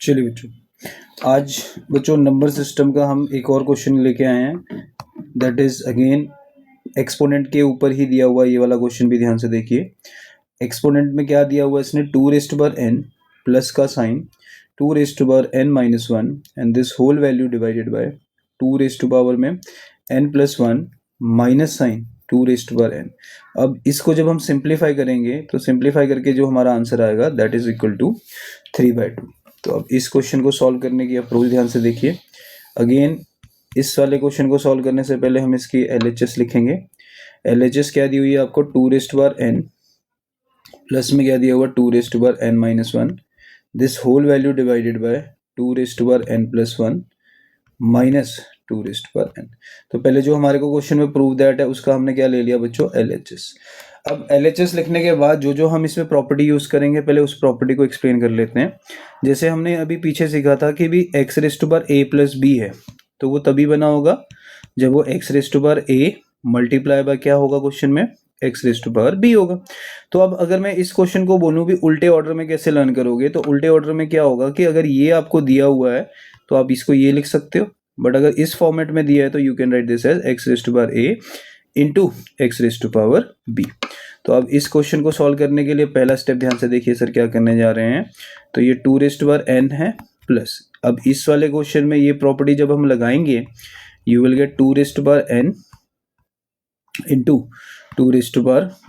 चलिए बच्चों, आज बच्चों नंबर सिस्टम का हम एक और क्वेश्चन लेके आए हैं। दैट इज अगेन एक्सपोनेंट के ऊपर ही दिया हुआ ये वाला क्वेश्चन भी ध्यान से देखिए। एक्सपोनेंट में क्या दिया हुआ है इसने 2n प्लस का sine 2n minus one and this whole value divided by 2 में n plus one minus sine 2n। अब इसको जब हम सिंप्लीफाई करेंगे तो सिंप्लीफाई करके जो हमारा आंसर आएगा दैट इज इक्वल टू 3/2। तो अब इस क्वेश्चन को सॉल्व करने की अप्रोच ध्यान से देखिए। अगेन इस वाले क्वेश्चन को सॉल्व करने से पहले हम इसकी LHS लिखेंगे। LHS क्या दी हुई है आपको 2n प्लस में क्या दिया हुआ 2n minus one this whole value divided by 2n plus one minus 2n। तो पहले जो हमारे को क्वेश्चन में प्रूव दैट है उसका हमने क्या ले लिया बच्चों LHS। अब LHS लिखने के बाद जो हम इसमें प्रॉपर्टी यूज करेंगे पहले उस प्रॉपर्टी को एक्सप्लेन कर लेते हैं। जैसे हमने अभी पीछे सीखा था कि भी x⁻a प्लस b है तो वो तभी बना होगा जब वो x⁻a मल्टीप्लाई बाय क्या होगा क्वेश्चन में x⁻b होगा। तो अब अगर मैं इस क्वेश्चन को बोलूं भी उल्टे ऑर्डर में कैसे लर्न करोगे तो उल्टे ऑर्डर में क्या होगा कि अगर ये आपको दिया हुआ है तो आप इसको ये लिख सकते हो, बट अगर इस फॉर्मेट में दिया है तो you can write this as x⁻a into x⁻b। तो अब इस क्वेश्चन को सॉल्व करने के लिए पहला स्टेप ध्यान से देखिए सर क्या करने जा रहे हैं। तो ये 2n है प्लस, अब इस वाले क्वेश्चन में ये प्रॉपर्टी जब हम लगाएंगे you will gate 2n into 2 -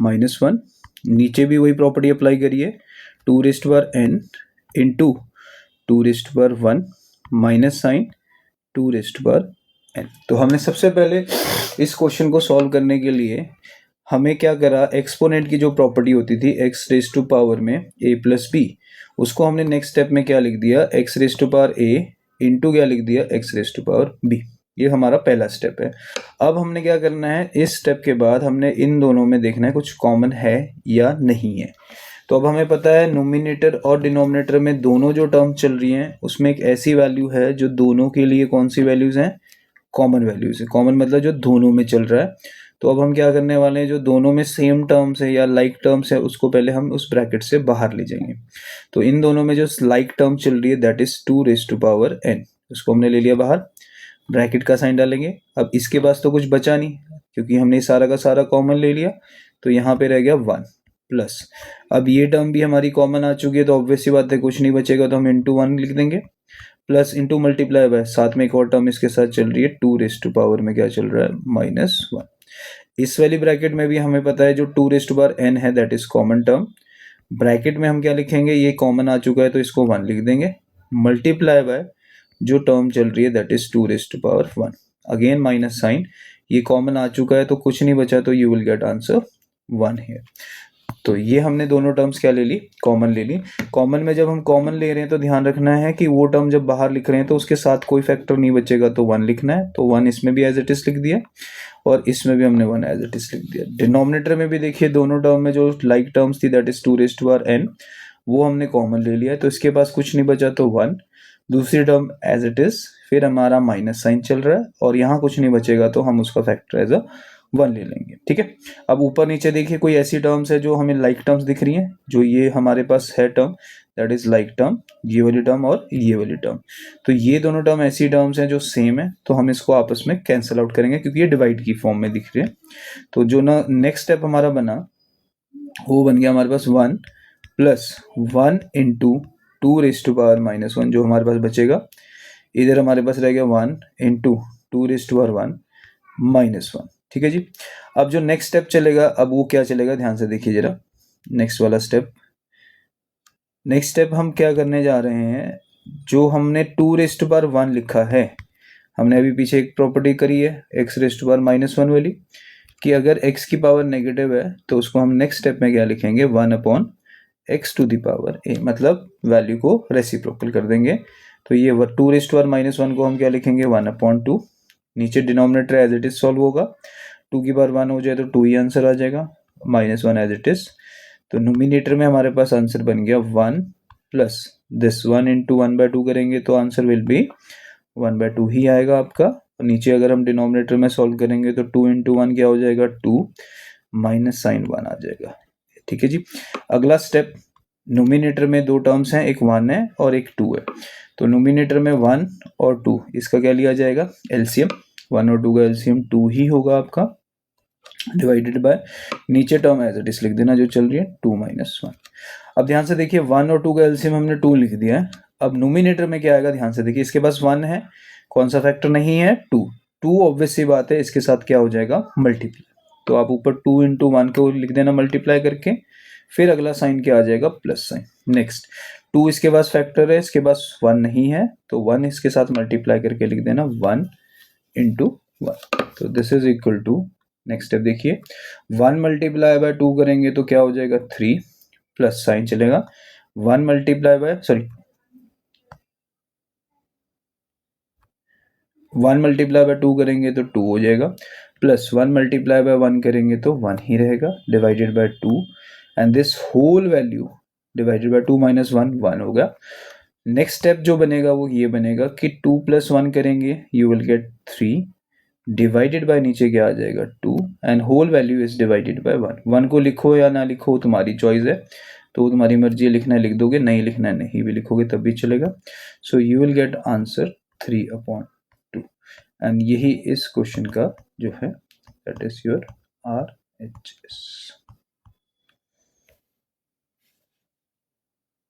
1। नीचे भी वही प्रॉपर्टी अप्लाई करिए 2n into 2 minus sine 2n। तो हमने सबसे पहले इस क्वेश्चन को सॉल्व करने के लिए हमें क्या करा, एक्सपोनेंट की जो प्रॉपर्टी होती थी x⁻ में a प्लस b उसको हमने नेक्स्ट स्टेप में क्या लिख दिया x⁻a इंटू क्या लिख दिया x⁻b। ये हमारा पहला स्टेप है। अब हमने क्या करना है, इस स्टेप के बाद हमने इन दोनों में देखना है कुछ कॉमन है या नहीं है। तो अब हमें पता है नोमिनेटर और डिनोमिनेटर में दोनों जो टर्म चल रही हैं उसमें एक ऐसी वैल्यू है जो दोनों के लिए कौन सी वैल्यूज हैं, कॉमन वैल्यूज है। कॉमन मतलब जो दोनों में चल रहा है। तो अब हम क्या करने वाले हैं, जो दोनों में सेम टर्म्स है या लाइक टर्म्स है उसको पहले हम उस ब्रैकेट से बाहर ले जाएंगे। तो इन दोनों में जो लाइक टर्म चल रही है दैट इज 2n, उसको हमने ले लिया बाहर, ब्रैकेट का साइन डालेंगे। अब इसके पास तो कुछ बचा नहीं क्योंकि हमने सारा का सारा कॉमन ले लिया, तो यहाँ पे रह गया 1 प्लस। अब ये टर्म भी हमारी कॉमन आ चुकी है तो ऑब्वियस सी बात है कुछ नहीं बचेगा तो हम इंटू 1 लिख देंगे, प्लस इंटू मल्टीप्लाई बाय साथ में एक और टर्म इसके साथ चल रही है 2 में क्या चल रहा है -1। इस वाली ब्रैकेट में भी हमें पता है जो 2n है that is common term. Bracket में हम क्या लिखेंगे, ये कॉमन आ चुका है तो इसको 1 लिख देंगे, मल्टीप्लाई बाय जो टर्म चल रही है that is 2 again minus sine, ये कॉमन आ चुका है तो कुछ नहीं बचा तो you will get answer 1 here. तो ये हमने दोनों टर्म्स क्या ले ली, कॉमन ले ली। कॉमन में जब हम कॉमन ले रहे हैं तो ध्यान रखना है कि वो टर्म जब बाहर लिख रहे हैं तो उसके साथ कोई फैक्टर नहीं बचेगा तो 1 लिखना है। तो 1 इसमें भी एज इट इज लिख दिया और इसमें भी हमने 1 एज इट इज लिख दिया। डिनोमिनेटर में भी देखिए दोनों टर्म में जो लाइक टर्म्स थी दैट इज 2n वो हमने कॉमन ले लिया है तो इसके पास कुछ नहीं बचा तो 1, दूसरी टर्म एज इट इज, फिर हमारा माइनस साइन चल रहा है और यहाँ कुछ नहीं बचेगा तो हम उसका फैक्टर एज अ 1 ले लेंगे। ठीक है, अब ऊपर नीचे देखिए कोई ऐसी टर्म्स है जो हमें लाइक टर्म्स दिख रही हैं, जो ये हमारे पास है term that is like term, ये वाली टर्म और ये वाली टर्म। तो ये दोनों टर्म ऐसी टर्म्स हैं जो सेम है तो हम इसको आपस में कैंसिल आउट करेंगे क्योंकि ये डिवाइड की फॉर्म में दिख रहे हैं। तो जो ना नेक्स्ट स्टेप हमारा बना वो बन गया हमारे पास 1 प्लस 1 इंटू 2 - 1 जो हमारे पास बचेगा, इधर हमारे पास रह गया 1 इंटू 2 - 1 ठीक है जी। अब जो नेक्स्ट स्टेप चलेगा अब वो क्या चलेगा ध्यान से देखिए जरा, नेक्स्ट वाला स्टेप। नेक्स्ट स्टेप हम क्या करने जा रहे हैं, जो हमने 2 लिखा है, हमने अभी पीछे एक प्रॉपर्टी करी है x⁻−1 वाली कि अगर x की पावर नेगेटिव है तो उसको हम नेक्स्ट स्टेप में क्या लिखेंगे 1/x⁴, मतलब वैल्यू को रेसिप्रोकल कर देंगे। तो ये 2 - 1 को हम क्या लिखेंगे 1/2, नीचे denominator as it is solve होगा, 2 की पावर 1 हो जाए तो 2 ही आंसर आ जाएगा, -1 एज इट इज। तो नोमिनेटर में हमारे पास आंसर बन गया 1 प्लस दिस 1 इंटू 1/2 करेंगे तो आंसर विल बी 1/2 ही आएगा आपका। नीचे अगर हम डिनोमिनेटर में सॉल्व करेंगे तो 2 इंटू 1 क्या हो जाएगा 2 माइनस साइन 1 आ जाएगा। ठीक है जी। अगला स्टेप नोमिनेटर में दो टर्म्स हैं, एक 1 है और एक 2 है। तो नोमिनेटर में 1 और 2, इसका क्या लिया जाएगा? एलसीएम। 1 और 2 का एलसीएम 2 ही होगा आपका, डिवाइडेड बाय नीचे टर्म एज इट इज लिख देना जो चल रही है 2 माइनस 1। अब ध्यान से देखिए 1 और 2 का एलसीएम हमने 2 लिख दिया है। अब नोमिनेटर में क्या आएगा? ध्यान से देखिए, इसके पास 1 है, कौन सा फैक्टर नहीं है? 2। 2 ऑब्वियस सी बात है इसके साथ क्या हो जाएगा? मल्टीप्लाई। तो आप ऊपर 2 इंटू 1 को लिख देना मल्टीप्लाई करके, फिर अगला साइन क्या आ जाएगा? Plus sign. नेक्स्ट 2 इसके पास फैक्टर है, इसके पास 1 नहीं है, तो 1 इसके साथ मल्टीप्लाई करके लिख देना 1 इंटू 1। तो this is equal to, next step देखिए, 1 मल्टीप्लाई बाय 2 करेंगे तो क्या हो जाएगा? 3 प्लस साइन चलेगा, 1 मल्टीप्लाई बाय 1 मल्टीप्लाई बाय 2 करेंगे तो 2 हो जाएगा, प्लस 1 मल्टीप्लाई बाय 1 करेंगे तो 1 ही रहेगा, divided by 2, and this whole value divided by 2 minus 1 1 हो गया। नेक्स्ट स्टेप जो बनेगा वो ये बनेगा कि 2 प्लस 1 करेंगे, you will get 3, divided by नीचे क्या आ जाएगा? 2, and whole value is divided by 1। 1 को लिखो या ना लिखो तुम्हारी चॉइस है, तो तुम्हारी मर्जी है, लिखना है लिख दोगे, नहीं लिखना है नहीं भी लिखोगे तब भी चलेगा। So you will get answer 3/2, and यही इस क्वेश्चन का जो है दैट इज योर RHS।